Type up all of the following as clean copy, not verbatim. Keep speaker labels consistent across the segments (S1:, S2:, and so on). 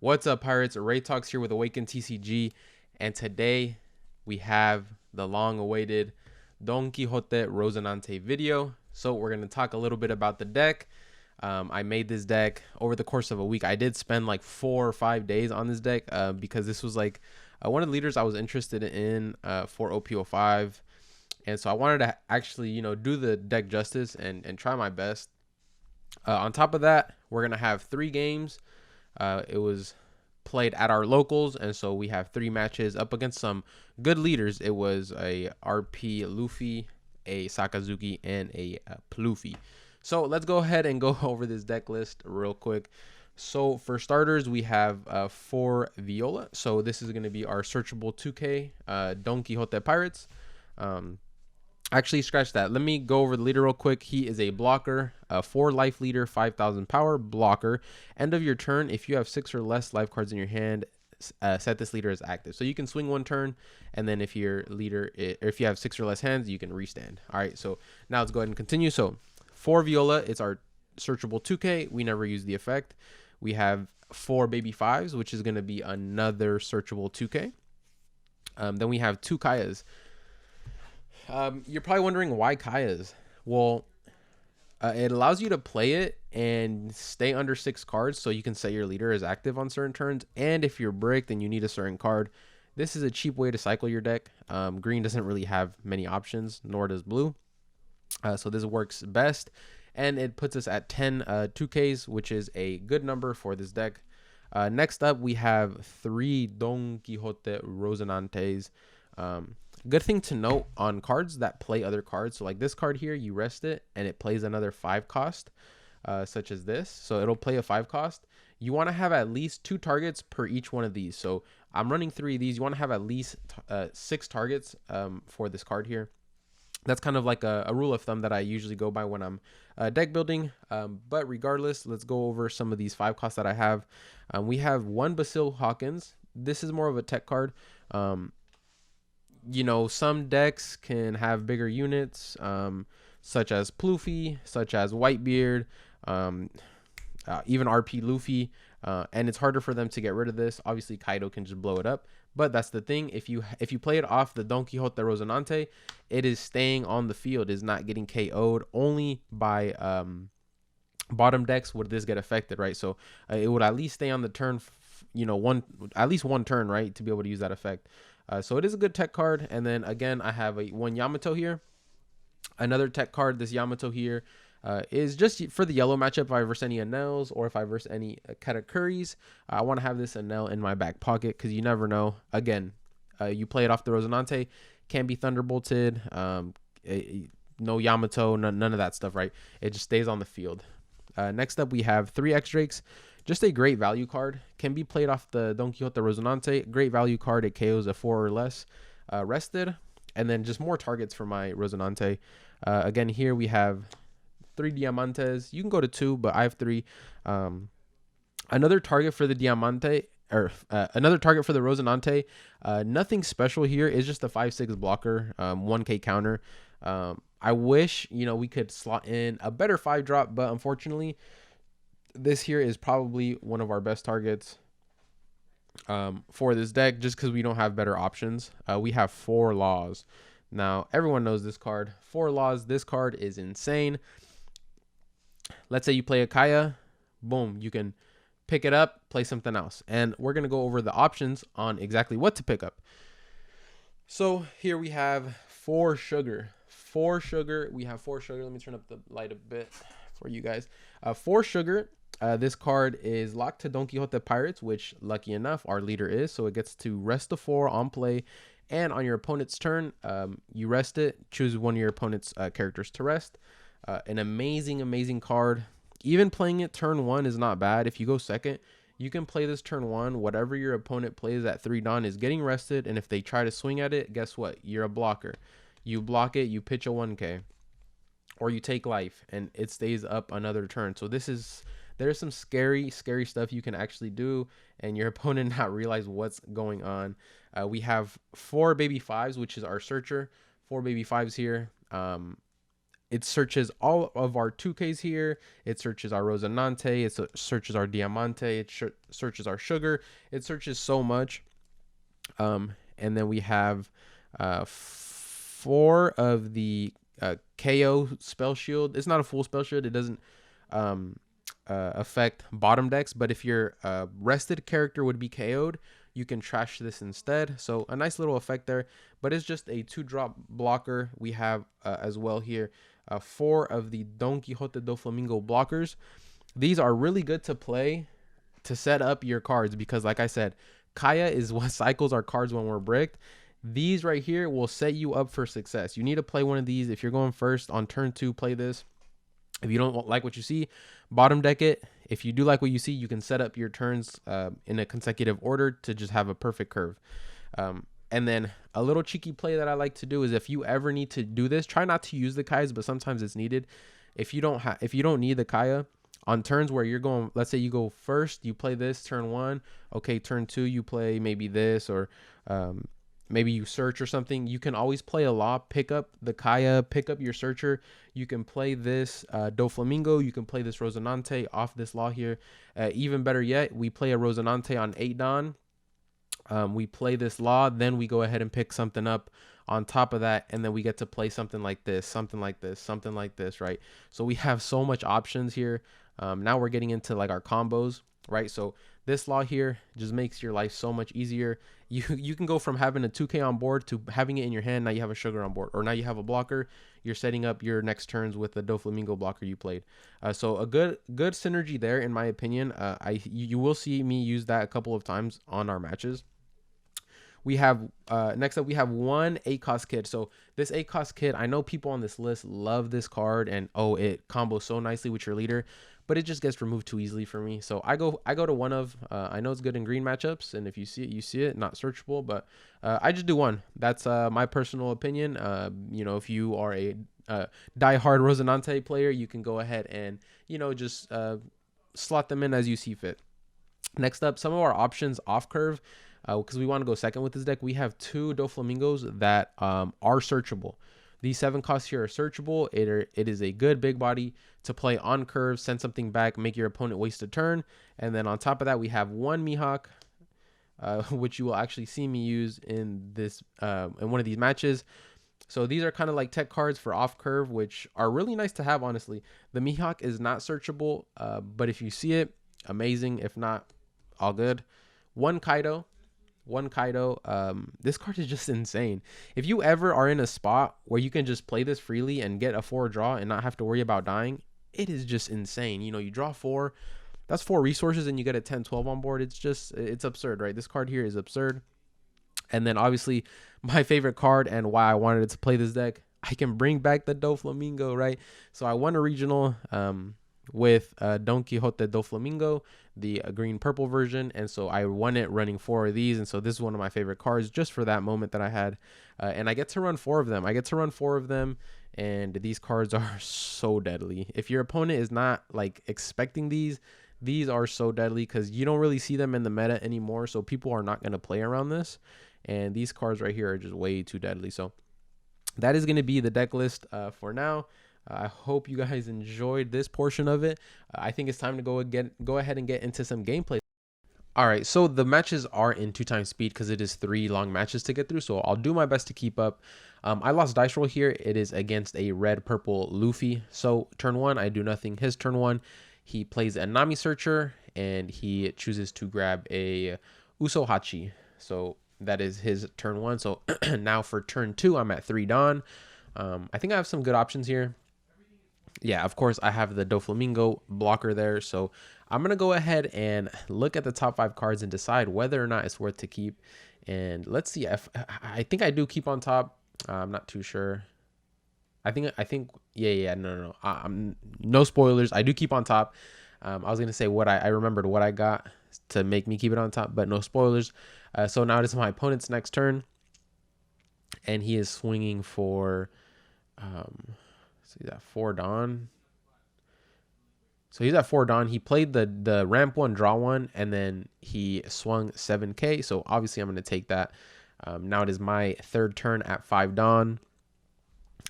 S1: What's up, Pirates? Ray Talks here with Awaken TCG, and today we have the long-awaited Don Quixote Rosinante video. So we're going to talk a little bit about the deck. I made this deck over the course of a week. I did spend like 4 or 5 days on this deck because this was like one of the leaders I was interested in for OP05. And so I wanted to actually, do the deck justice and try my best. On top of that, we're going to have 3 games. It was played at our locals, and so we have 3 matches up against some good leaders. It was a RP LUFFY, a SAKAZUKI, and a Pluffy. So let's go ahead and go over this deck list real quick. So for starters, we have 4 Viola. So this is going to be our searchable 2K Don Quixote Pirates. Actually, scratch that. Let me go over the leader real quick. He is a blocker, a 4 life leader, 5,000 power blocker. End of your turn, if you have 6 or less life cards in your hand, set this leader as active. So you can swing 1 turn, and then if your leader, if you have 6 or less hands, you can restand. All right, so now let's go ahead and continue. So 4 Viola, it's our searchable 2K. We never use the effect. We have 4 Baby 5s, which is going to be another searchable 2K. Then we have 2 Kayas. You're probably wondering why Kayas. Well, it allows you to play it and stay under 6 cards, so you can set your leader as active on certain turns. And if you're bricked and you need a certain card, this is a cheap way to cycle your deck. Green doesn't really have many options, nor does blue. So this works best, and it puts us at 10 2Ks, which is a good number for this deck. Next up, we have 3 Don Quixote Rosinantes. Good thing to note on cards that play other cards. So like this card here, you rest it and it plays another 5 cost, such as this. So it'll play a 5 cost. You want to have at least 2 targets per each one of these. So I'm running 3 of these. You want to have at least 6 targets for this card here. That's kind of like a rule of thumb that I usually go by when I'm deck building. But regardless, let's go over some of these 5 costs that I have. We have 1 Basil Hawkins. This is more of a tech card. Some decks can have bigger units, such as Pluffy, such as Whitebeard, even RP Luffy, and it's harder for them to get rid of this. Obviously, Kaido can just blow it up, but that's the thing. If you play it off the Don Quixote Rosinante, it is staying on the field, is not getting KO'd. Only by bottom decks would this get affected, right? So it would at least stay on the turn, at least one turn, right, to be able to use that effect. So it is a good tech card. And then again, I have 1 Yamato here. Another tech card, this Yamato here, is just for the yellow matchup. If I verse any Anels or if I verse any Katakuris, I want to have this Anel in my back pocket because you never know. Again, you play it off the Rosinante, can be Thunderbolted, no Yamato, none of that stuff, right? It just stays on the field. Next up, we have 3 X-Drakes. Just a great value card. Can be played off the Don Quixote Rosinante. Great value card. It KOs a 4 or less. Rested. And then just more targets for my Rosinante. Again, here we have 3 Diamantes. You can go to 2, but I have 3. Another target for the Diamante, or another target for the Rosinante. Nothing special here. It's just a 5/6 blocker, 1K counter. I wish, we could slot in a better 5-drop, but unfortunately, this here is probably one of our best targets for this deck, just because we don't have better options. We have 4 Laws. Now, everyone knows this card. 4 Laws. This card is insane. Let's say you play a Kaya. Boom. You can pick it up, play something else. And we're going to go over the options on exactly what to pick up. So here we have 4 Sugar. 4 Sugar. We have 4 Sugar. Let me turn up the light a bit for you guys. 4 Sugar. This card is locked to Don Quixote Pirates, which, lucky enough, our leader is. So it gets to rest a 4 on play. And on your opponent's turn, you rest it. Choose one of your opponent's characters to rest. An amazing card. Even playing it turn 1 is not bad. If you go second, you can play this turn 1. Whatever your opponent plays at 3 Don is getting rested. And if they try to swing at it, guess what? You're a blocker. You block it, you pitch a 1K. Or you take life, and it stays up another turn. So there's some scary stuff you can actually do, and your opponent not realize what's going on. We have 4 Baby 5s, which is our searcher. 4 Baby 5s here. It searches all of our 2Ks here. It searches our Rosinante. It searches our Diamante. It searches our Sugar. It searches so much. And then we have 4 of the KO spell shield. It's not a full spell shield. It doesn't affect bottom decks, but if your rested character would be KO'd, you can trash this instead. So a nice little effect there, but it's just a 2-drop blocker. We have as well here 4 of the Don Quixote do Flamingo blockers. These are really good to play to set up your cards because, like I said, Kaya is what cycles our cards when we're bricked. These right here will set you up for success. You need to play one of these. If you're going first on turn 2, play this. If you don't like what you see, bottom deck it. If you do like what you see, you can set up your turns in a consecutive order to just have a perfect curve. And then a little cheeky play that I like to do is if you ever need to do this, try not to use the Kayas, but sometimes it's needed. If you don't need the Kaya on turns where you're going, let's say you go first, you play this turn 1. Okay, turn 2, you play maybe this or maybe you search or something. You can always play a law, pick up the Kaya, pick up your searcher. You can play this Do Flamingo. You can play this Rosinante off this law here. Even better yet, we play a Rosinante on 8 Don. We play this law, then we go ahead and pick something up on top of that, and then we get to play something like this, something like this, something like this, right? So we have so much options here. Now we're getting into like our combos, right? So this law here just makes your life so much easier. You can go from having a 2K on board to having it in your hand. Now you have a Sugar on board, or now you have a blocker. You're setting up your next turns with the Doflamingo blocker you played. So a good synergy there, in my opinion. You will see me use that a couple of times on our matches. We have next up we have one 8-cost kid. So this 8-cost kid, I know people on this list love this card, and it combos so nicely with your leader, but it just gets removed too easily for me. So I go to one of I know it's good in green matchups, and if you see it, you see it, not searchable, but I just do one. That's my personal opinion. If you are a die-hard Rosinante player, you can go ahead and just slot them in as you see fit. Next up, some of our options off curve. Because we want to go second with this deck, we have 2 Doflamingos that are searchable. These 7 costs here are searchable. It is a good big body to play on curve, send something back, make your opponent waste a turn. And then on top of that, we have 1 Mihawk, which you will actually see me use in this in one of these matches. So these are kind of like tech cards for off curve, which are really nice to have, honestly. The Mihawk is not searchable, but if you see it, amazing. If not, all good. 1 Kaido. This card is just insane. If you ever are in a spot where you can just play this freely and get a 4 draw and not have to worry about dying, it is just insane. You draw 4, that's 4 resources, and you get a 10-12 on board. It's absurd, right? This card here is absurd. And then obviously my favorite card and why I wanted to play this deck, I can bring back the Doflamingo, right? So I won a regional with Don Quixote do Flamingo, the green purple version, and so I won it running 4 of these, and so this is one of my favorite cards just for that moment that I had, and I get to run 4 of them. And these cards are so deadly. If your opponent is not like expecting these are so deadly because you don't really see them in the meta anymore, so people are not going to play around this, and these cards right here are just way too deadly. So that is going to be the deck list for now. I hope you guys enjoyed this portion of it. I think it's time to go ahead and get into some gameplay. All right, so the matches are in 2x speed because it is 3 long matches to get through, so I'll do my best to keep up. I lost dice roll here. It is against a red-purple Luffy. So turn 1, I do nothing. His turn 1, he plays a Nami Searcher, and he chooses to grab a Usohachi. So that is his turn 1. So now for turn 2, I'm at 3 Dawn. I think I have some good options here. Yeah, of course, I have the Doflamingo blocker there. So I'm going to go ahead and look at the top 5 cards and decide whether or not it's worth to keep. And let's see. I think I do keep on top. I'm not too sure. I think, yeah, no. No spoilers. I do keep on top. I was going to say I remembered what I got to make me keep it on top, but no spoilers. So now it is my opponent's next turn. And he is swinging for... So he's at 4 Dawn. So he's at 4 Dawn. He played the ramp 1, draw 1, and then he swung 7K. So obviously I'm going to take that. Now it is my 3rd turn at 5 Dawn.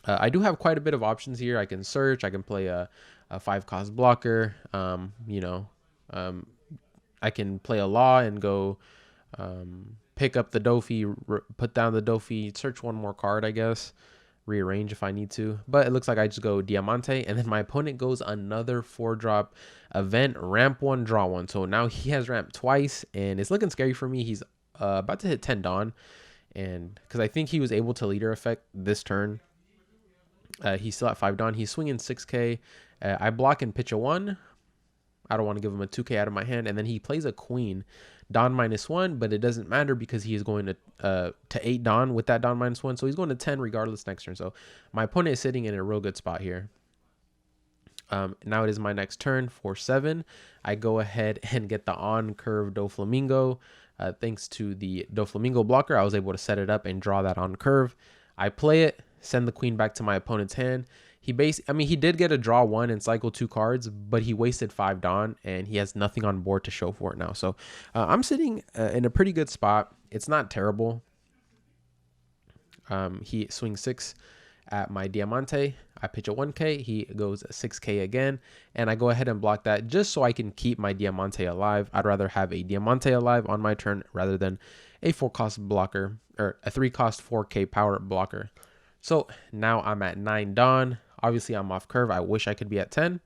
S1: I do have quite a bit of options here. I can search. I can play a 5-cost blocker. Um, I can play a law and go pick up the Dofi, put down the Dofi, search one more card, I guess, rearrange if I need to. But it looks like I just go Diamante, and then my opponent goes another 4-drop event, ramp 1, draw 1. So now he has ramped twice, and it's looking scary for me. He's about to hit 10 Dawn, and because I think he was able to leader effect this turn. He's still at 5 Dawn. He's swinging 6K. I block and pitch a 1. I don't want to give him a 2K out of my hand. And then he plays a queen, Dawn -1, but it doesn't matter because he is going to 8 Dawn with that Dawn -1. So he's going to 10 regardless next turn. So my opponent is sitting in a real good spot here. Now it is my next turn for 7. I go ahead and get the on-curve Doflamingo. Thanks to the Doflamingo blocker, I was able to set it up and draw that on curve. I play it, send the queen back to my opponent's hand. He did get a draw 1 and cycle 2 cards, but he wasted 5 Dawn, and he has nothing on board to show for it now. So I'm sitting in a pretty good spot. It's not terrible. He swings 6 at my Diamante. I pitch a 1K. He goes 6K again, and I go ahead and block that just so I can keep my Diamante alive. I'd rather have a Diamante alive on my turn rather than a 4-cost blocker or a 3-cost 4K power blocker. So now I'm at 9 Dawn. Obviously, I'm off curve. I wish I could be at 10.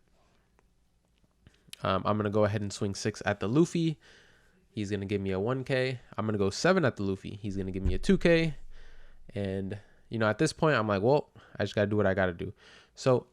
S1: I'm going to go ahead and swing 6 at the Luffy. He's going to give me a 1K. I'm going to go 7 at the Luffy. He's going to give me a 2K. And, at this point, I'm like, well, I just got to do what I got to do. So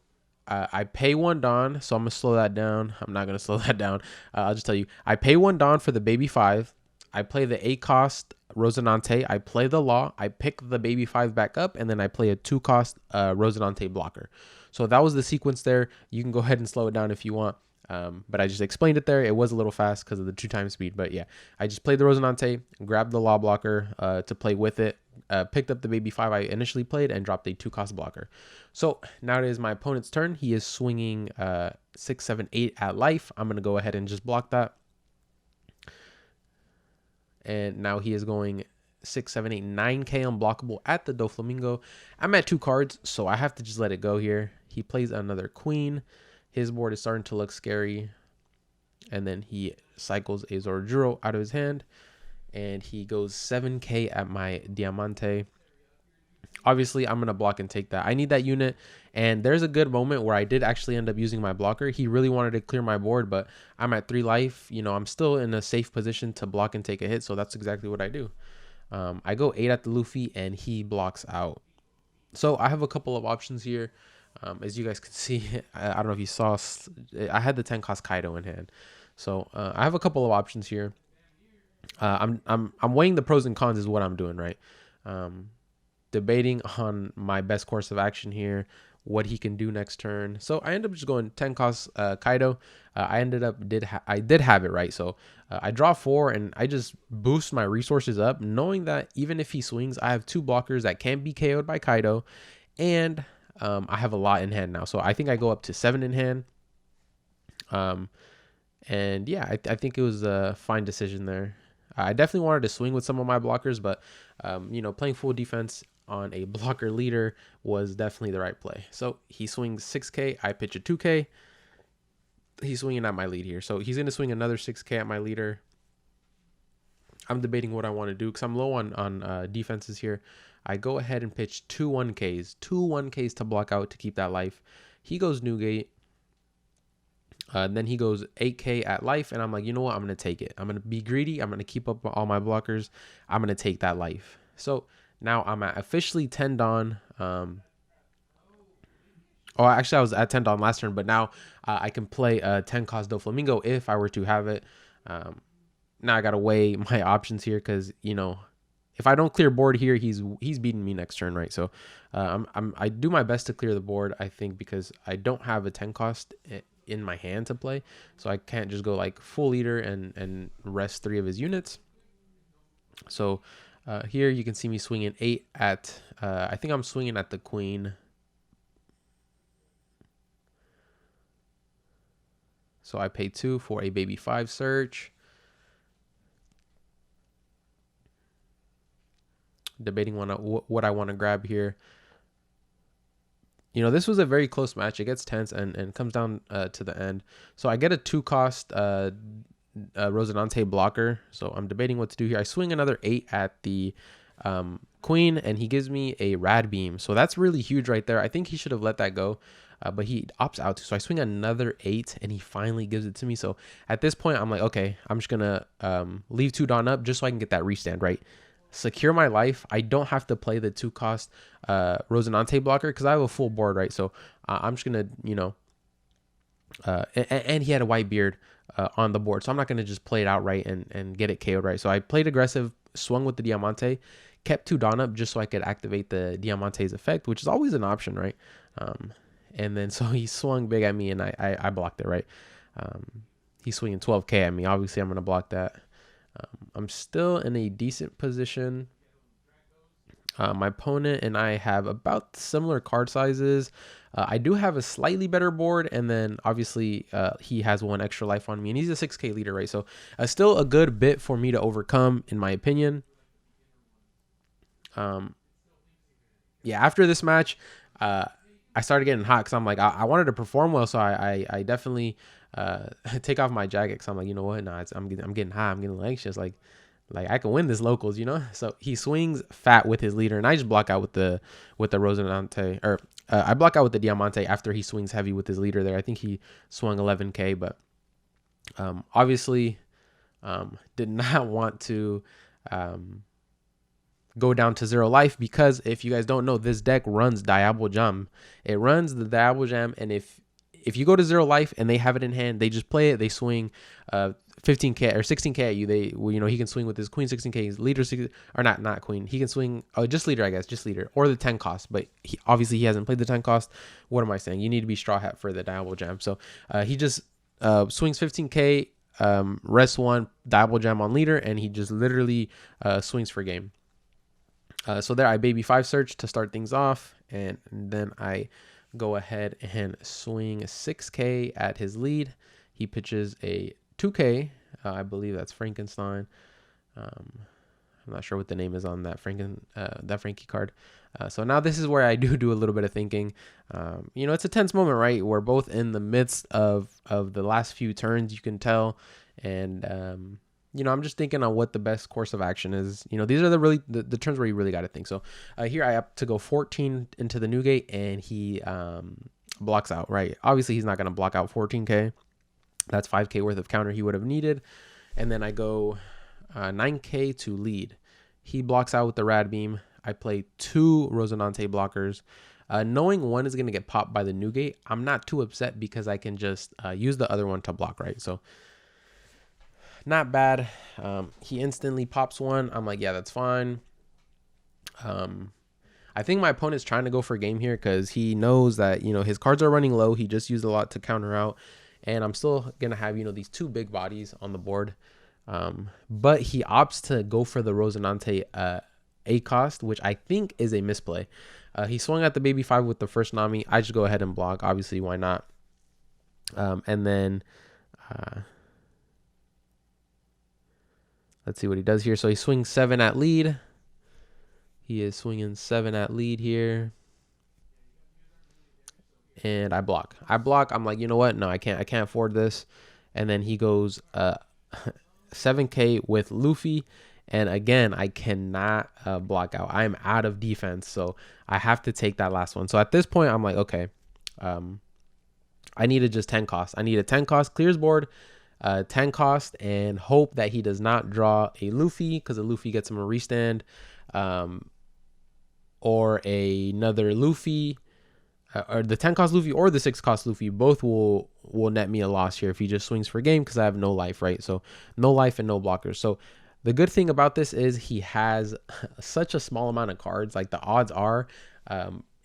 S1: I pay 1 Dawn. So I'm going to slow that down. I'm not going to slow that down. I'll just tell you. I pay 1 Dawn for the baby 5. I play the 8-cost Rosinante. I play the law. I pick the baby 5 back up, and then I play a 2-cost Rosinante blocker. So that was the sequence there. You can go ahead and slow it down if you want. But I just explained it there. It was a little fast because of the 2 times speed. But yeah, I just played the Rosinante, grabbed the law blocker to play with it, picked up the baby 5 I initially played, and dropped a 2-cost blocker. So now it is my opponent's turn. He is swinging 6, 7, 8 at life. I'm going to go ahead and just block that. And now he is going 6, 7, 8, 9K unblockable at the Doflamingo. I'm at 2 cards, so I have to just let it go here. He plays another queen. His board is starting to look scary. And then he cycles a Zorajuro out of his hand. And he goes 7K at my Diamante. Obviously, I'm going to block and take that. I need that unit. And there's a good moment where I did actually end up using my blocker. He really wanted to clear my board, but I'm at 3 life. I'm still in a safe position to block and take a hit. So that's exactly what I do. I go 8 at the Luffy, and he blocks out. So I have a couple of options here. As you guys can see, I don't know if you saw, I had the 10-cost Kaido in hand. So I have a couple of options here. I'm weighing the pros and cons is what I'm doing, right? Debating on my best course of action here, what he can do next turn. So I ended up just going 10-cost Kaido. I did have it right. So I draw 4 and I just boost my resources up, knowing that even if he swings, I have 2 blockers that can be KO'd by Kaido, and I have a lot in hand now. So I think I go up to 7 in hand. And yeah, I think it was a fine decision there. I definitely wanted to swing with some of my blockers, but playing full defense on a blocker leader was definitely the right play. So he swings 6K. I pitch a 2K. He's swinging at my lead here. So he's going to swing another 6K at my leader. I'm debating what I want to do because I'm low on defenses here. I go ahead and pitch 2 1Ks. 2 1Ks to block out to keep that life. He goes Newgate. Then he goes 8K at life, and I'm like, you know what? I'm going to take it. I'm going to be greedy. I'm going to keep up all my blockers. I'm going to take that life. So now I'm at officially 10 Dawn. Actually, I was at 10 Dawn last turn, but now I can play a 10-cost Doflamingo if I were to have it. Now I got to weigh my options here because, if I don't clear board here, he's beating me next turn, right? So I do my best to clear the board, I think, because I don't have a 10-cost in my hand to play, so I can't just go like full leader and rest 3 of his units. So here you can see me swinging 8 at I think I'm swinging at the queen. So I pay 2 for a baby 5 search. Debating what I want to grab here. you know, this was a very close match. It gets tense and comes down to the end. So I get a 2-cost Rosinante blocker. So I'm debating what to do here. I swing another 8 at the queen, and he gives me a rad beam. So that's really huge right there. I think he should have let that go, but he opts out to. So I swing another 8, and he finally gives it to me. So at this point, I'm like, okay, I'm just gonna leave 2 Dawn up just so I can get that restand, right? Secure my life. I don't have to play the 2-cost Rosinante blocker because I have a full board, right? So I'm just gonna, you know, and he had a white beard on the board, so I'm not gonna just play it outright and get it KO'd, right? So I played aggressive, swung with the Diamante, kept 2 Dawn up just so I could activate the Diamante's effect, which is always an option, right? And then so he swung big at me, and I blocked it, right? He's swinging 12k at me. Obviously, I'm gonna block that. I'm still in a decent position. My opponent and I have about similar card sizes. I do have a slightly better board, and then obviously he has 1 extra life on me, and he's a 6k leader, right? So still a good bit for me to overcome, in my opinion. Yeah, after this match, I started getting hot because I'm like, I wanted to perform well, so I definitely take off my jacket because I'm like, you know what? Nah, I'm getting hot. I'm getting anxious. Like I can win this locals, you know. So he swings fat with his leader, and I just block out with the Rosinante, or I block out with the Diamante after he swings heavy with his leader there. I think he swung 11k, but obviously did not want to go down to 0 life, because if you guys don't know, this deck runs Diablo Jam. It runs the Diablo Jam, and if you go to 0 life and they have it in hand, they just play it. They swing 15k or 16k at you. They, well, you know, he can swing with his queen 16k, his leader 6, or not queen. He can swing just leader, I guess, just leader, or the 10 cost. But obviously he hasn't played the 10 cost. What am I saying? You need to be straw hat for the Diablo Jam. So he just swings 15k, rest 1, Diablo Jam on leader, and he just literally swings for game. So there, I baby 5 search to start things off, and then I go ahead and swing 6k at his lead. He pitches a 2k. I believe that's Frankenstein. I'm not sure what the name is on that Frankie card. So now this is where I do a little bit of thinking. You know, it's a tense moment, right? We're both in the midst of the last few turns, you can tell, and you know, I'm just thinking on what the best course of action is. You know, these are the turns where you really got to think. So here I have to go 14 into the Newgate, and he blocks out, right? Obviously, he's not going to block out 14k. That's 5k worth of counter he would have needed. And then I go 9k to lead. He blocks out with the Rad Beam. I play 2 Rosinante blockers. Knowing 1 is going to get popped by the Newgate, I'm not too upset because I can just use the other one to block, right? So not bad. He instantly pops 1. I'm like, yeah, that's fine. I think my opponent's trying to go for game here because he knows that, you know, his cards are running low. He just used a lot to counter out, and I'm still gonna have, you know, these 2 big bodies on the board. But he opts to go for the Rosinante A cost, which I think is a misplay. He swung at the baby 5 with the first Nami. I just go ahead and block. Obviously, why not? And then let's see what he does here. So he swings 7 at lead. He is swinging 7 at lead here. And I block. I'm like, you know what? No, I can't afford this. And then he goes 7k with Luffy. And again, I cannot block out. I am out of defense. So I have to take that last one. So at this point, I'm like, okay. I need to just 10 cost. I need a 10 cost, clears board. 10 cost, and hope that he does not draw a Luffy, because a Luffy gets him a restand, or another Luffy, or the 10 cost Luffy or the 6 cost Luffy. Both will net me a loss here if he just swings for game, because I have no life, right? So no life and no blockers. So the good thing about this is he has such a small amount of cards. Like, the odds are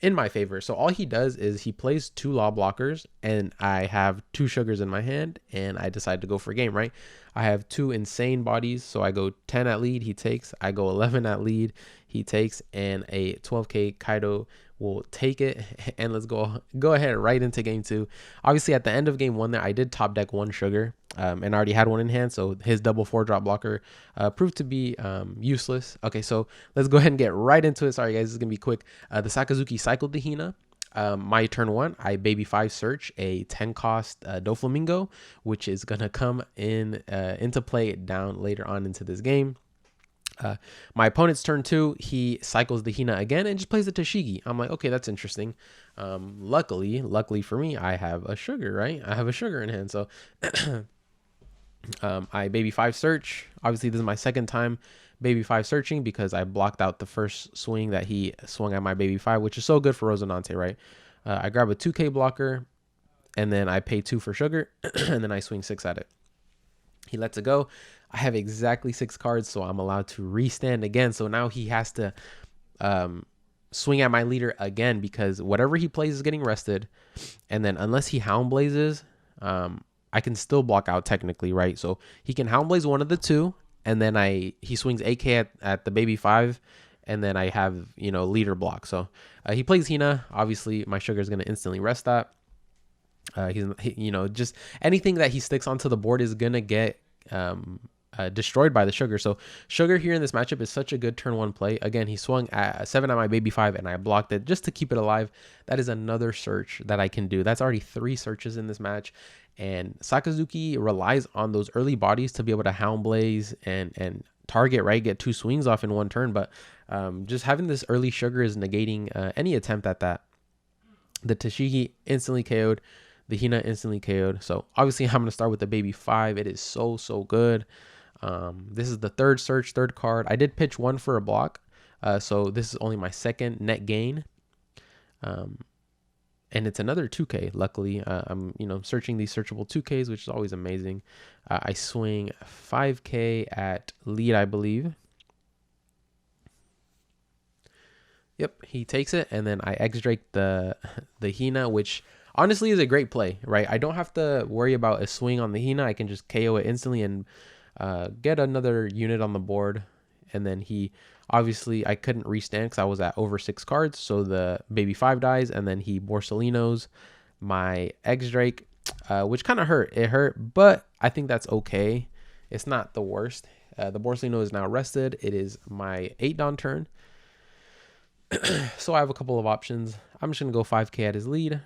S1: in my favor. So all he does is he plays 2 law blockers, and I have 2 sugars in my hand, and I decide to go for game, right? I have 2 insane bodies, so I go 10 at lead, he takes. I go 11 at lead, he takes, and a 12k Kaido will take it. And let's go ahead right into game 2. Obviously, at the end of game 1 there, I did top deck 1 sugar, and I already had 1 in hand, so his double 4-drop blocker proved to be useless. Okay, so let's go ahead and get right into it. Sorry guys, this is gonna be quick. The Sakazuki cycled the Hina. My turn one, I baby 5 search a 10 cost Doflamingo, which is gonna come in into play down later on into this game. My opponent's turn two, he cycles the Hina again and just plays the Tashigi. I'm like, okay, that's interesting. Luckily for me, I have a sugar, right? I have a sugar in hand, so I baby 5 search. Obviously, this is my second time baby 5 searching because I blocked out the first swing that he swung at my baby 5, which is so good for Rosinante, right? I grab a 2K blocker, and then I pay 2 for sugar, and then I swing 6 at it. He lets it go. I have exactly 6 cards, so I'm allowed to restand again. So now he has to swing at my leader again because whatever he plays is getting rested. And then unless he Hound Blazes, I can still block out technically, right? So he can Hound Blaze one of the two, and then he swings AK at the baby 5, and then I have, leader block. So he plays Hina. Obviously, my sugar is going to instantly rest that. Just anything that he sticks onto the board is going to get destroyed by the sugar. So sugar here in this matchup is such a good turn one play. Again, he swung at 7 at my baby 5 and I blocked it just to keep it alive. That is another search that I can do. That's already 3 searches in this match. And Sakazuki relies on those early bodies to be able to Hound Blaze and target, right? Get 2 swings off in one turn. But just having this early sugar is negating any attempt at that. The Tashigi instantly KO'd. The Hina instantly KO'd. So obviously I'm going to start with the baby 5. It is so good. This is the third search, third card. I did pitch 1 for a block. So this is only my second net gain. And it's another 2K. Luckily, I'm searching these searchable 2Ks, which is always amazing. I swing 5K at lead, I believe. Yep, he takes it, and then I X-Drake the Hina, which honestly is a great play, right? I don't have to worry about a swing on the Hina. I can just KO it instantly and get another unit on the board. And then obviously I couldn't restand because I was at over 6 cards. So the baby 5 dies, and then he Borsalinos my X-Drake, which kind of hurt. It hurt, but I think that's okay. It's not the worst. The Borsalino is now rested. It is my 8 Dawn turn. So I have a couple of options. I'm just going to go 5K at his lead.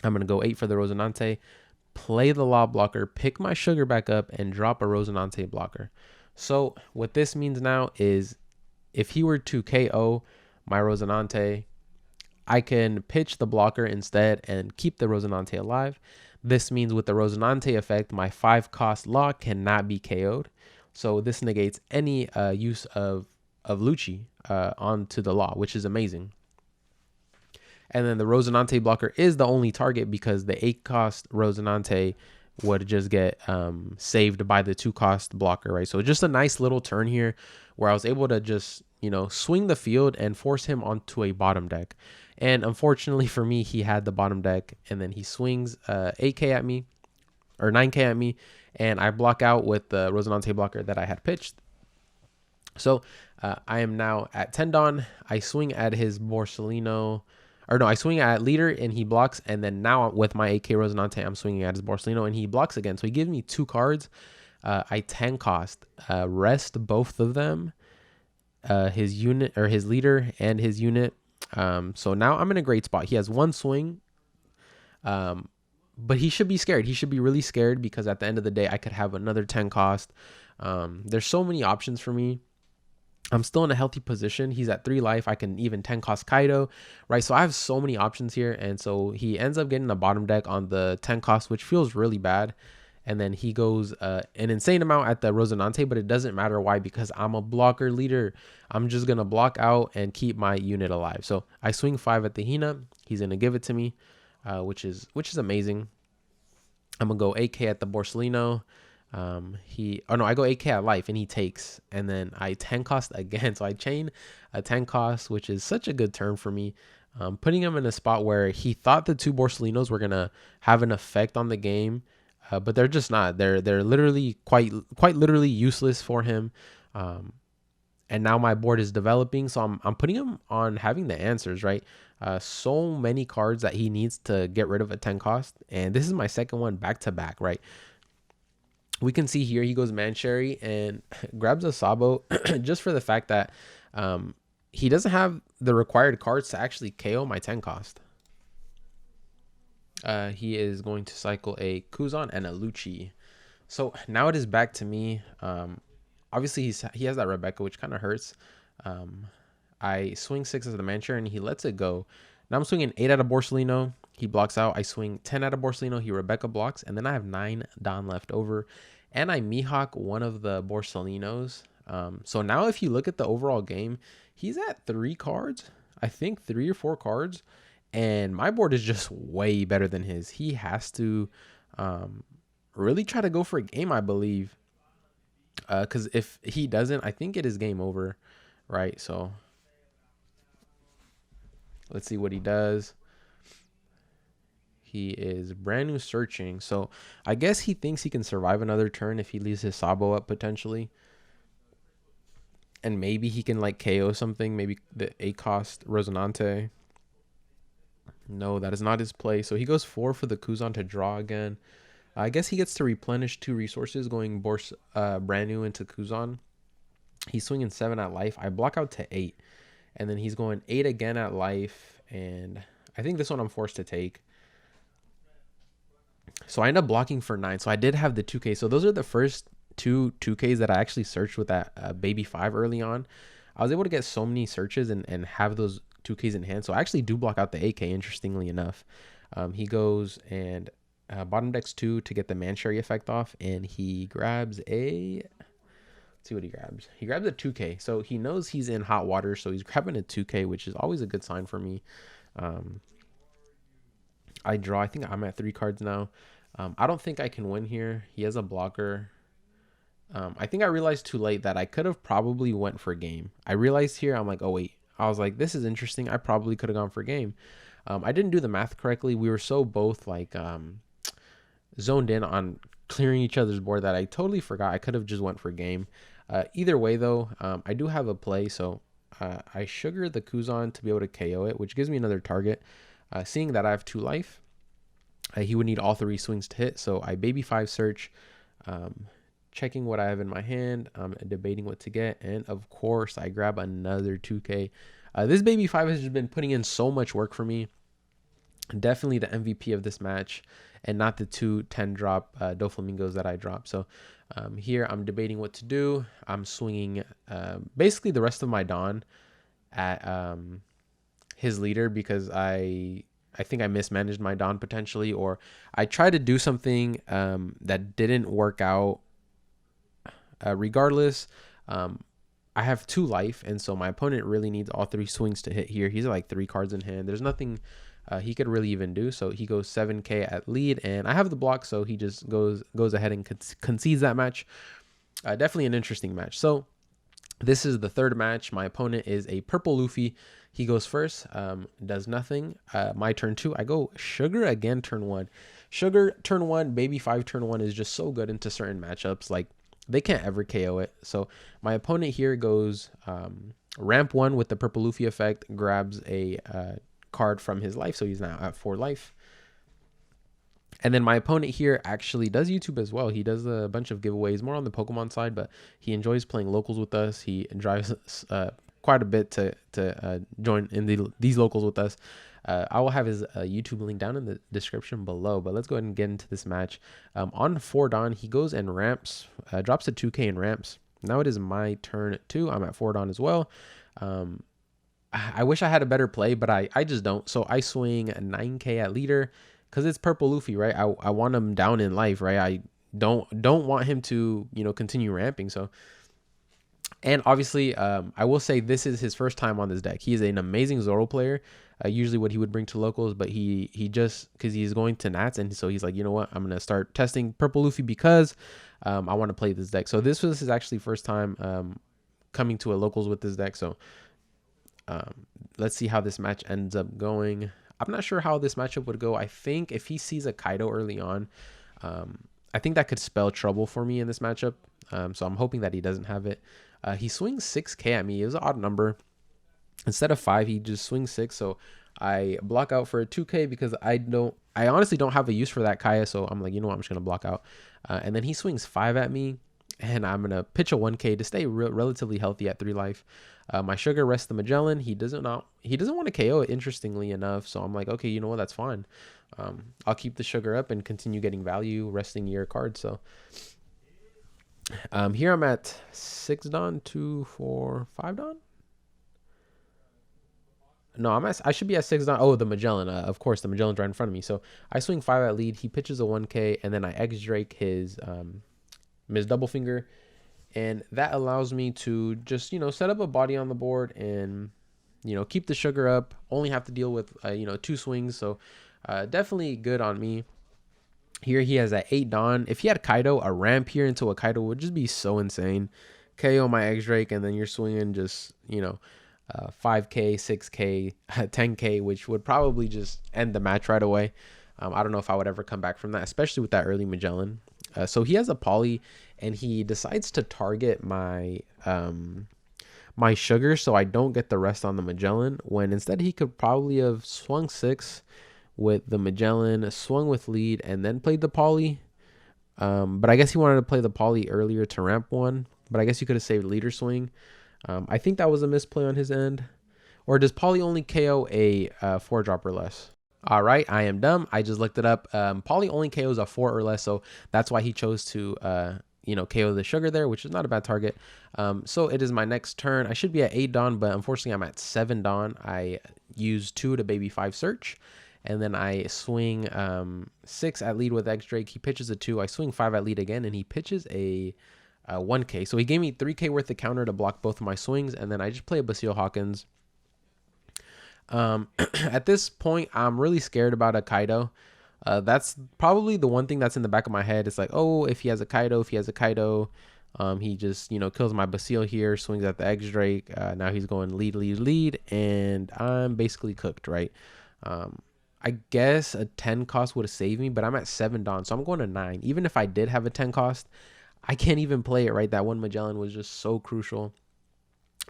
S1: I'm going to go 8 for the Rosinante, play the Law blocker, pick my sugar back up, and drop a Rosinante blocker. So what this means now is if he were to KO my Rosinante, I can pitch the blocker instead and keep the Rosinante alive. This means with the Rosinante effect, my 5 cost Law cannot be KO'd. So this negates any use of Lucci onto the Law, which is amazing. And then the Rosinante blocker is the only target because the 8 cost Rosinante would just get saved by the 2 cost blocker, right? So just a nice little turn here where I was able to just, swing the field and force him onto a bottom deck. And unfortunately for me, he had the bottom deck, and then he swings 8K at me, or 9K at me, and I block out with the Rosinante blocker that I had pitched. So I am now at 10 Dawn. I swing at his Borsalino. Or no, I swing at leader and he blocks. And then now with my AK Rosinante, I'm swinging at his Borsalino and he blocks again. So he gives me 2 cards. I 10 cost. Rest both of them. His unit, or his leader and his unit. So now I'm in a great spot. He has 1 swing. But he should be scared. He should be really scared because at the end of the day, I could have another 10 cost. There's so many options for me. I'm still in a healthy position. He's at 3 life. I can even 10 cost Kaido, right? So I have so many options here. And so he ends up getting a bottom deck on the 10 cost, which feels really bad. And then he goes an insane amount at the Rosinante, but it doesn't matter. Why? Because I'm a blocker leader. I'm just going to block out and keep my unit alive. So I swing 5 at the Hina. He's going to give it to me, which is amazing. I'm going to go 8K at the Borsalino. I go 8K at life and he takes, and then I 10 cost again. So I chain a 10 cost, which is such a good turn for me. Putting him in a spot where he thought the 2 Borsalinos were going to have an effect on the game. But they're just not. They're literally quite literally useless for him. And now my board is developing, so I'm putting him on having the answers, right? So many cards that he needs to get rid of a 10 cost, and this is my second one back to back, right? We can see here he goes Mancherry and grabs a Sabo just for the fact that he doesn't have the required cards to actually KO my 10 cost. He is going to cycle a Kuzan and a Lucci. So now it is back to me. Obviously he has that Rebecca, which kind of hurts. I swing 6 as the Mancher and he lets it go. Now I'm swinging 8 out of Borsellino. He blocks out. I swing 10 out of Borsellino. He Rebecca blocks. And then I have 9 Don left over. And I Mihawk one of the Borsellinos. So now if you look at the overall game, he's at 3 cards. I think 3 or 4 cards. And my board is just way better than his. He has to really try to go for a game, I believe. Because if he doesn't, I think it is game over. Right? So let's see what he does. He is brand new searching. So I guess he thinks he can survive another turn if he leaves his Sabo up potentially. And maybe he can like KO something. Maybe the 8 cost Rosinante. No, that is not his play. So he goes 4 for the Kuzan to draw again. I guess he gets to replenish 2 resources going brand new into Kuzan. He's swinging 7 at life. I block out to 8. And then he's going 8 again at life. And I think this one I'm forced to take. So I end up blocking for 9. So I did have the 2K. So those are the first 2 2Ks that I actually searched with that baby 5 early on. I was able to get so many searches and have those 2Ks in hand. So I actually do block out the 8K, interestingly enough. He goes and bottom decks 2 to get the Man-Sherry effect off. And he grabs a... Let's see what he grabs. He grabs a 2K. So he knows he's in hot water. So he's grabbing a 2K, which is always a good sign for me. I draw. I think I'm at 3 cards now. I don't think I can win here. He has a blocker. I think I realized too late that I could have probably went for game. I realized here, I'm like, oh, wait. I was like, this is interesting. I probably could have gone for game. I didn't do the math correctly. We were so both like zoned in on clearing each other's board that I totally forgot. I could have just went for game. Either way, though, I do have a play. So I sugar the Kuzan to be able to KO it, which gives me another target. Seeing that I have 2 life, he would need all 3 swings to hit. So I baby 5 search, checking what I have in my hand, debating what to get. And of course, I grab another 2K. This baby 5 has just been putting in so much work for me. Definitely the MVP of this match and not the 2 10 drop Doflamingos that I dropped. So here I'm debating what to do. I'm swinging basically the rest of my Dawn at his leader because I think I mismanaged my Dawn potentially, or I tried to do something that didn't work out. Regardless, I have 2 life, and so my opponent really needs all 3 swings to hit here. He's like 3 cards in hand. There's nothing he could really even do. So he goes 7K at lead, and I have the block, so he just goes ahead and concedes that match. Definitely an interesting match. So this is the 3rd match. My opponent is a purple Luffy. He goes first, does nothing. My turn 2, I go Sugar again turn 1. Sugar turn 1, baby 5 turn 1 is just so good into certain matchups. Like, they can't ever KO it. So my opponent here goes ramp 1 with the purple Luffy effect, grabs a card from his life. So he's now at 4 life. And then my opponent here actually does YouTube as well. He does a bunch of giveaways, more on the Pokemon side, but he enjoys playing locals with us. He drives quite a bit to join in these locals with us. I will have his YouTube link down in the description below, but let's go ahead and get into this match. On 4 Dawn, he goes and ramps, drops a 2K and ramps. Now it is my turn 2. I'm at 4 Dawn as well. I wish I had a better play, but I just don't. So I swing a 9K at leader because it's purple Luffy, right? I want him down in life, right? I don't want him to, continue ramping. So, and obviously, I will say this is his first time on this deck. He is an amazing Zoro player. Usually what he would bring to locals, but he just, because he's going to Nats, and so he's like, you know what, I'm going to start testing purple Luffy because I want to play this deck. So this was his actually first time coming to a locals with this deck. So let's see how this match ends up going. I'm not sure how this matchup would go. I think if he sees a Kaido early on, I think that could spell trouble for me in this matchup. So I'm hoping that he doesn't have it. He swings 6K at me. It was an odd number. Instead of 5, he just swings 6. So I block out for a 2K because I honestly don't have a use for that Kaya. So I'm like, you know what, I'm just going to block out. And then he swings 5 at me. And I'm gonna pitch a 1K to stay relatively healthy at 3 life. My sugar rests the Magellan. He doesn't want to KO it, interestingly enough. So I'm like, okay, you know what? That's fine. I'll keep the sugar up and continue getting value resting your card. So here I'm at 6 Don, 2, 4, 5 Don. No, I should be at 6 Don. Oh, the Magellan. Of course, the Magellan's right in front of me. So I swing 5 at lead. He pitches a 1K, and then I X Drake his double finger, and that allows me to just set up a body on the board and keep the sugar up. Only have to deal with 2 swings, so definitely good on me. Here he has at 8 Don. If he had Kaido, a ramp here into a Kaido would just be so insane. KO my X Drake, and then you're swinging just 5K, 6K, 10K, which would probably just end the match right away. I don't know if I would ever come back from that, especially with that early Magellan. So he has a poly, and he decides to target my my sugar, so I don't get the rest on the Magellan, when instead he could probably have swung 6 with the Magellan, swung with lead, and then played the poly. But I guess he wanted to play the poly earlier to ramp 1, but I guess you could have saved leader swing. I think that was a misplay on his end. Or does poly only KO a 4 drop or less? All right, I am dumb. I just looked it up. Poly only KOs a 4 or less, so that's why he chose to KO the sugar there, which is not a bad target. So it is my next turn. I should be at 8 Don, but unfortunately I'm at 7 Don. I use 2 to baby 5 search, and then I swing 6 at lead with X Drake. He pitches a 2. I swing 5 at lead again, and he pitches a 1K. So he gave me 3K worth of counter to block both of my swings, and then I just play a Basile Hawkins. At this point, I'm really scared about a Kaido. That's probably the one thing that's in the back of my head. It's like, oh, if he has a Kaido, he just, kills my Basile here, swings at the X Drake. Now he's going lead, and I'm basically cooked, right? I guess a 10 cost would have saved me, but I'm at 7 Don, so I'm going to 9. Even if I did have a 10 cost, I can't even play it, right? That one Magellan was just so crucial.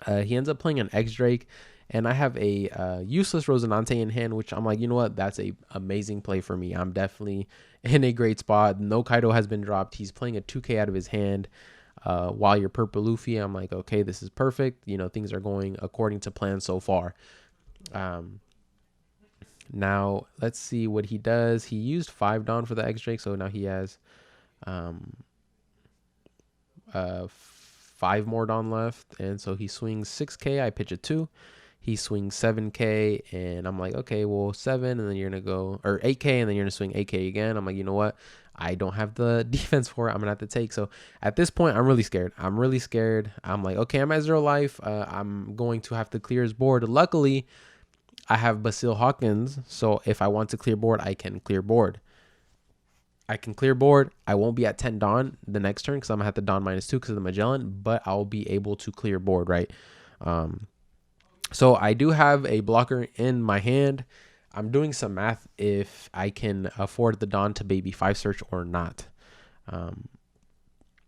S1: He ends up playing an X Drake, and I have a useless Rosinante in hand, which I'm like, you know what? That's a amazing play for me. I'm definitely in a great spot. No Kaido has been dropped. He's playing a 2K out of his hand while you're purple Luffy. I'm like, okay, this is perfect. Things are going according to plan so far. Now, let's see what he does. He used 5 Don for the X Drake, so now he has 5 more Don left, and so he swings 6K. I pitch a 2. He swings 7K, and I'm like, okay, well, 7, and then you're gonna go, or 8K, and then you're gonna swing 8K again. I'm like, you know what? I don't have the defense for it. I'm gonna have to take. So at this point, I'm really scared. I'm like, okay, I'm at 0 life. I'm going to have to clear his board. Luckily, I have Basile Hawkins, so if I want to clear board, I can clear board. I won't be at 10 Don the next turn because I'm gonna have to Don -2 because of the Magellan, but I'll be able to clear board, right? So I do have a blocker in my hand. I'm doing some math if I can afford the Don to baby 5 search or not.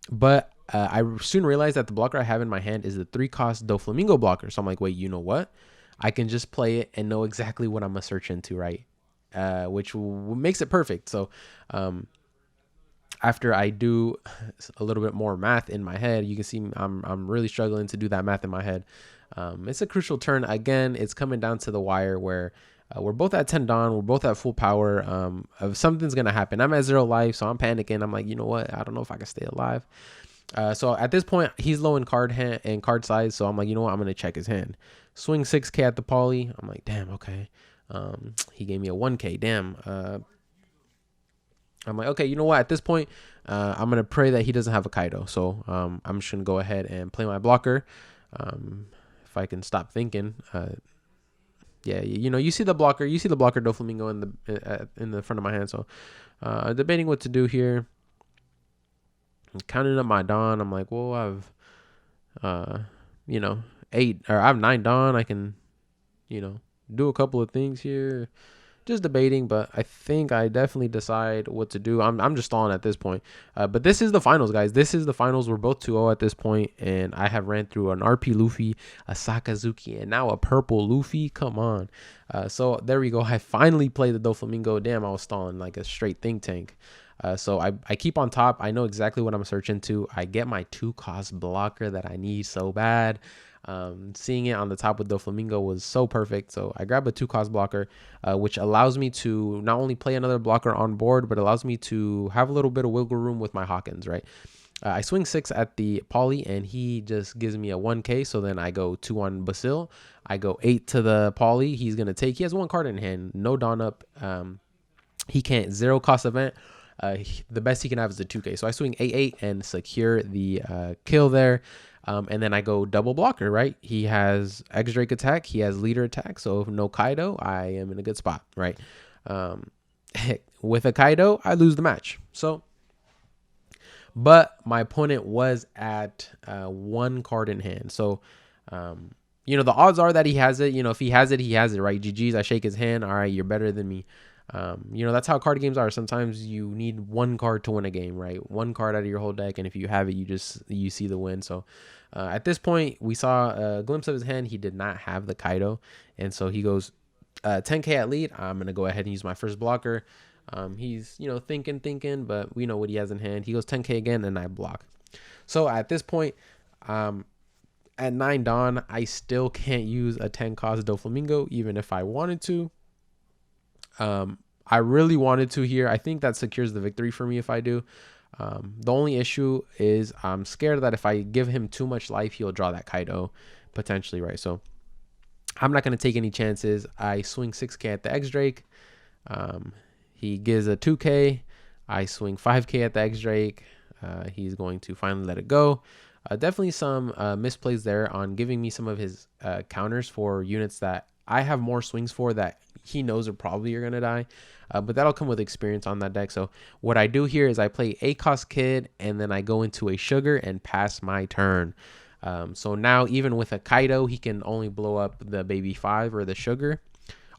S1: But I soon realized that the blocker I have in my hand is the 3 cost Doflamingo blocker. So I'm like, wait, you know what? I can just play it and know exactly what I'm gonna search into, right? Which makes it perfect. So after I do a little bit more math in my head, you can see I'm really struggling to do that math in my head. It's a crucial turn. Again, it's coming down to the wire where we're both at 10 Don. We're both at full power. Something's going to happen. I'm at 0 life, so I'm panicking. I'm like, you know what? I don't know if I can stay alive. So at this point, he's low in card hand and card size. So I'm like, you know what? I'm going to check his hand. Swing 6K at the poly. I'm like, damn, okay. He gave me a 1K. Damn. I'm like, okay, you know what? At this point, I'm going to pray that he doesn't have a Kaido. So I'm just going to go ahead and play my blocker. If I can stop thinking. Yeah, you see the blocker. You see the blocker Doflamingo in the front of my hand. So debating what to do here. I'm counting up my Don. I'm like, well, I've, 8, or I have 9 Don. I can, do a couple of things here. Just debating, but I think I definitely decide what to do. I'm just stalling at this point. But this is the finals, guys. This is the finals. We're both 2-0 at this point, and I have ran through an RP Luffy, a Sakazuki, and now a purple Luffy. Come on. So there we go. I finally played the Doflamingo. Damn, I was stalling like a straight think tank. So I keep on top. I know exactly what I'm searching to. I get my 2-cost blocker that I need so bad. Seeing it on the top with Doflamingo was so perfect. So I grab a 2-cost blocker, which allows me to not only play another blocker on board, but allows me to have a little bit of wiggle room with my Hawkins, right? I swing 6 at the poly, and he just gives me a 1K. So then I go 2 on Basil. I go 8 to the poly. He's going to take. He has 1 card in hand. No Dawn up. He can't. 0 cost event. The best he can have is a 2K. So I swing 8-8 and secure the kill there. And then I go double blocker, right? He has X-Drake attack. He has leader attack. So if no Kaido, I am in a good spot, right? With a Kaido, I lose the match. So... But my opponent was at 1 card in hand. So, the odds are that he has it. If he has it, he has it, right? GG's, I shake his hand. All right, you're better than me. That's how card games are. Sometimes you need 1 card to win a game, right? 1 card out of your whole deck. And if you have it, you see the win. So at this point, we saw a glimpse of his hand. He did not have the Kaido. And so he goes 10K at lead. I'm going to go ahead and use my first blocker. He's, thinking, but we know what he has in hand. He goes 10K again, and I block. So at this point, at 9 Dawn, I still can't use a 10 cost Doflamingo, even if I wanted to. I really wanted to here. I think that secures the victory for me if I do. The only issue is I'm scared that if I give him too much life, he'll draw that Kaido, potentially, right? So I'm not going to take any chances. I swing 6K at the X-Drake. He gives a 2K. I swing 5K at the X-Drake. He's going to finally let it go. Definitely some misplays there on giving me some of his counters for units that I have more swings for that he knows are probably going to die. But that'll come with experience on that deck. So what I do here is I play a cost Kid, and then I go into a Sugar and pass my turn. So now even with a Kaido, he can only blow up the Baby 5 or the Sugar.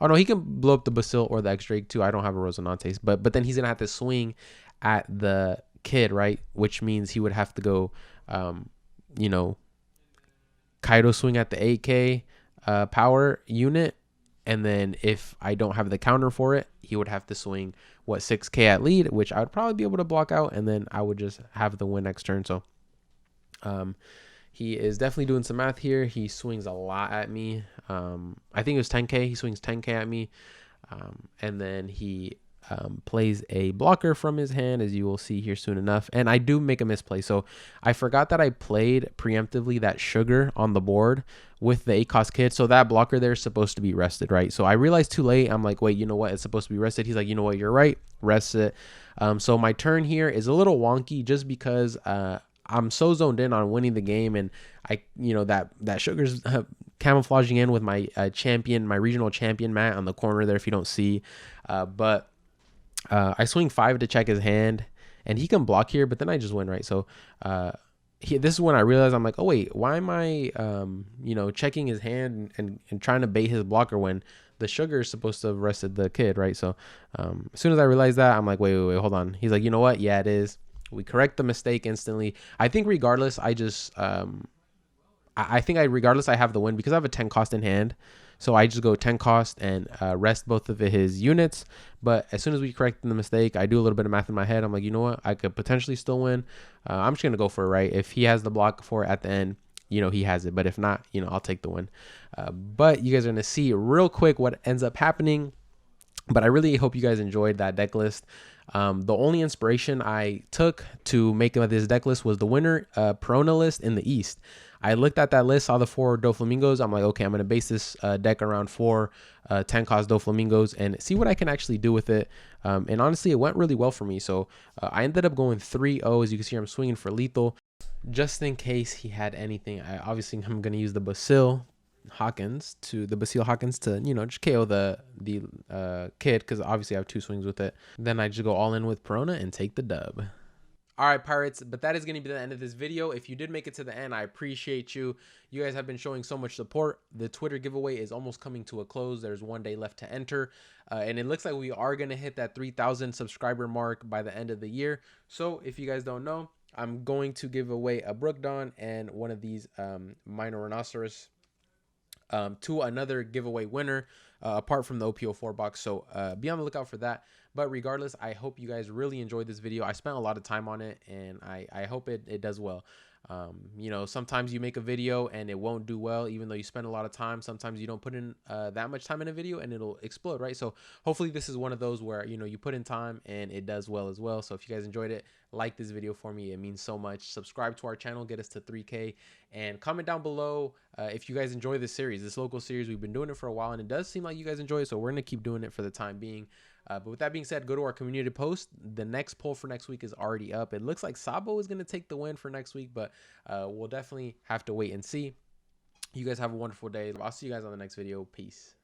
S1: Oh, no, he can blow up the Basil or the X-Drake, too. I don't have a Rosinante. But then he's going to have to swing at the Kid, right? Which means he would have to go, Kaido swing at the 8K power unit. And then if I don't have the counter for it, he would have to swing, 6K at lead, which I would probably be able to block out. And then I would just have the win next turn. So, he is definitely doing some math here. He swings a lot at me. I think it was 10K. He swings 10K at me. And then he plays a blocker from his hand, as you will see here soon enough. And I do make a misplay. So I forgot that I played preemptively that Sugar on the board with the 8-cost Kid. So that blocker there is supposed to be rested, right? So I realized too late. I'm like, wait, you know what? It's supposed to be rested. He's like, you know what? You're right. Rest it. So my turn here is a little wonky just because I'm so zoned in on winning the game, and that Sugar's camouflaging in with my champion, my regional champion Matt on the corner there if you don't see. But I swing 5 to check his hand, and he can block here, but then I just win, right? So this is when I realized, I'm like, oh wait, why am I checking his hand and trying to bait his blocker when the Sugar is supposed to have rested the Kid, right? So as soon as I realized that, I'm like, wait, hold on. He's like, you know what? Yeah, it is. We correct the mistake instantly. I think regardless, I have the win because I have a 10 cost in hand. So I just go 10 cost and rest both of his units. But as soon as we correct the mistake, I do a little bit of math in my head. I'm like, you know what? I could potentially still win. I'm just going to go for it, right? If he has the block for it at the end, he has it. But if not, I'll take the win. But you guys are going to see real quick what ends up happening. But I really hope you guys enjoyed that deck list. The only inspiration I took to make this deck list was the winner Perona list in the East. I looked at that list, saw the 4 Doflamingos. I'm like, okay, I'm going to base this deck around 4 10 cost Doflamingos and see what I can actually do with it. And honestly, it went really well for me. So I ended up going 3-0. As you can see, I'm swinging for lethal just in case he had anything. Obviously, I'm going to use the Basil Hawkins to just KO the Kid, because obviously I have 2 swings with it. Then I just go all in with Perona and take the dub. All right, Pirates, but that is going to be the end of this video. If you did make it to the end, I appreciate you. You guys have been showing so much support. The Twitter giveaway is almost coming to a close. There's 1 day left to enter, and it looks like we are going to hit that 3,000 subscriber mark by the end of the year. So if you guys don't know, I'm going to give away a Brookdon and one of these minor Rhinoceros to another giveaway winner apart from the OPO4 box. So be on the lookout for that. But regardless, I hope you guys really enjoyed this video. I spent a lot of time on it, and I hope it does well. You know, sometimes you make a video and it won't do well, even though you spend a lot of time. Sometimes you don't put in that much time in a video and it'll explode, right? So hopefully this is one of those where, you know, you put in time and it does well as well. So if you guys enjoyed it, like this video for me. It means so much. Subscribe to our channel, get us to 3K, and comment down below if you guys enjoy this series, this local series. We've been doing it for a while and it does seem like you guys enjoy it, so we're going to keep doing it for the time being. But with that being said, go to our community post. The next poll for next week is already up. It looks like Sabo is going to take the win for next week, but we'll definitely have to wait and see. You guys have a wonderful day. I'll see you guys on the next video. Peace.